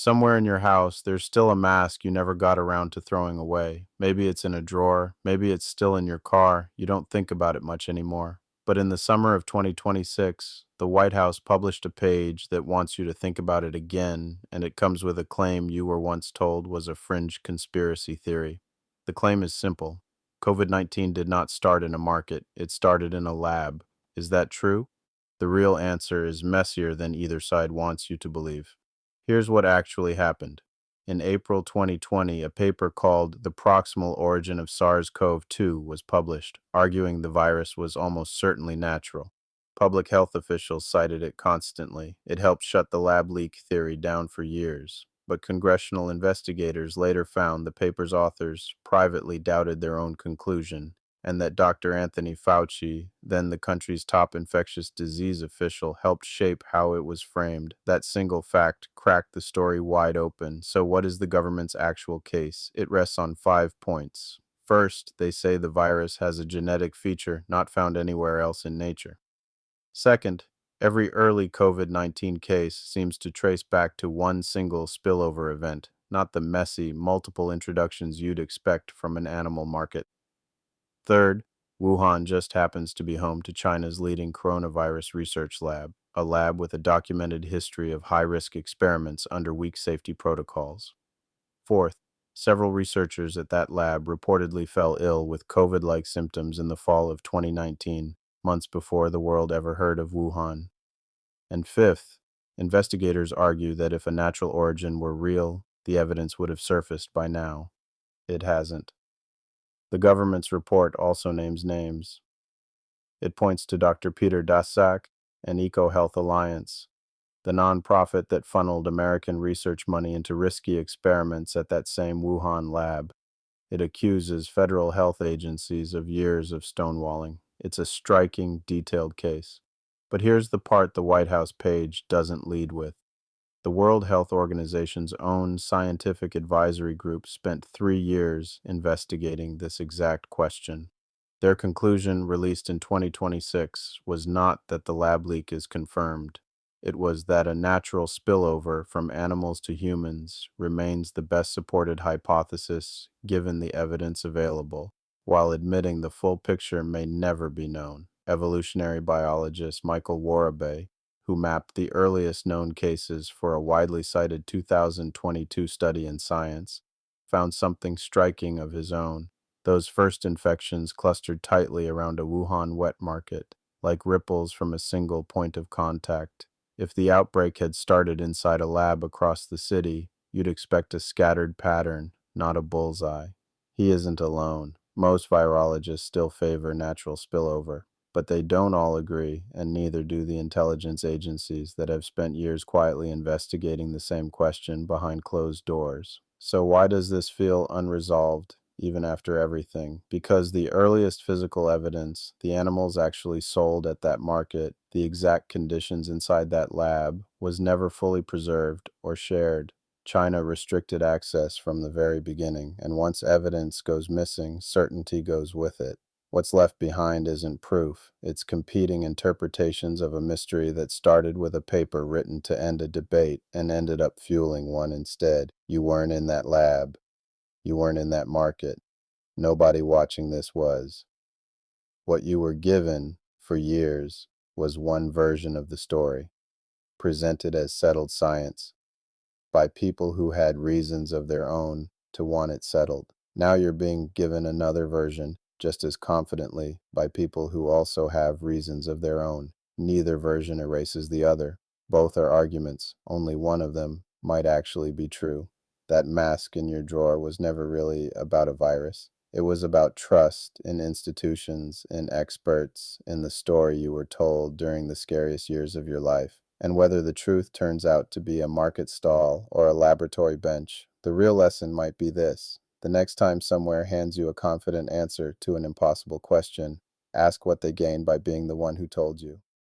Somewhere in your house, there's still a mask you never got around to throwing away. Maybe it's in a drawer, maybe it's still in your car. You don't think about it much anymore. But in the summer of 2026, the White House published a page that wants you to think about it again, and it comes with a claim you were once told was a fringe conspiracy theory. The claim is simple. COVID-19 did not start in a market, it started in a lab. Is that true? The real answer is messier than either side wants you to believe. Here's what actually happened. In April 2020, a paper called The Proximal Origin of SARS-CoV-2 was published, arguing the virus was almost certainly natural. Public health officials cited it constantly. It helped shut the lab leak theory down for years. But congressional investigators later found the paper's authors privately doubted their own conclusion, and that Dr. Anthony Fauci, then the country's top infectious disease official, helped shape how it was framed. That single fact cracked the story wide open. So, what is the government's actual case? It rests on 5 points. First, they say the virus has a genetic feature not found anywhere else in nature. Second, every early COVID-19 case seems to trace back to one single spillover event, not the messy, multiple introductions you'd expect from an animal market. Third, Wuhan just happens to be home to China's leading coronavirus research lab, a lab with a documented history of high-risk experiments under weak safety protocols. Fourth, several researchers at that lab reportedly fell ill with COVID-like symptoms in the fall of 2019, months before the world ever heard of Wuhan. And fifth, investigators argue that if a natural origin were real, the evidence would have surfaced by now. It hasn't. The government's report also names names. It points to Dr. Peter Daszak and EcoHealth Alliance, the nonprofit that funneled American research money into risky experiments at that same Wuhan lab. It accuses federal health agencies of years of stonewalling. It's a striking, detailed case. But here's the part the White House page doesn't lead with. The World Health Organization's own scientific advisory group spent 3 years investigating this exact question. Their conclusion, released in 2026, was not that the lab leak is confirmed. It was that a natural spillover from animals to humans remains the best supported hypothesis given the evidence available, while admitting the full picture may never be known. Evolutionary biologist Michael Warabay, who mapped the earliest known cases for a widely cited 2022 study in Science, found something striking of his own. Those first infections clustered tightly around a Wuhan wet market, like ripples from a single point of contact. If the outbreak had started inside a lab across the city, you'd expect a scattered pattern, not a bullseye. He isn't alone. Most virologists still favor natural spillover. But they don't all agree, and neither do the intelligence agencies that have spent years quietly investigating the same question behind closed doors. So why does this feel unresolved, even after everything? Because the earliest physical evidence, the animals actually sold at that market, the exact conditions inside that lab, was never fully preserved or shared. China restricted access from the very beginning, and once evidence goes missing, certainty goes with it. What's left behind isn't proof, it's competing interpretations of a mystery that started with a paper written to end a debate and ended up fueling one instead. You weren't in that lab. You weren't in that market. Nobody watching this was. What you were given for years was one version of the story, presented as settled science by people who had reasons of their own to want it settled. Now you're being given another version just as confidently by people who also have reasons of their own. Neither version erases the other. Both are arguments. Only one of them might actually be true. That mask in your drawer was never really about a virus. It was about trust in institutions, in experts, in the story you were told during the scariest years of your life. And whether the truth turns out to be a market stall or a laboratory bench, the real lesson might be this. The next time somewhere hands you a confident answer to an impossible question, ask what they gained by being the one who told you.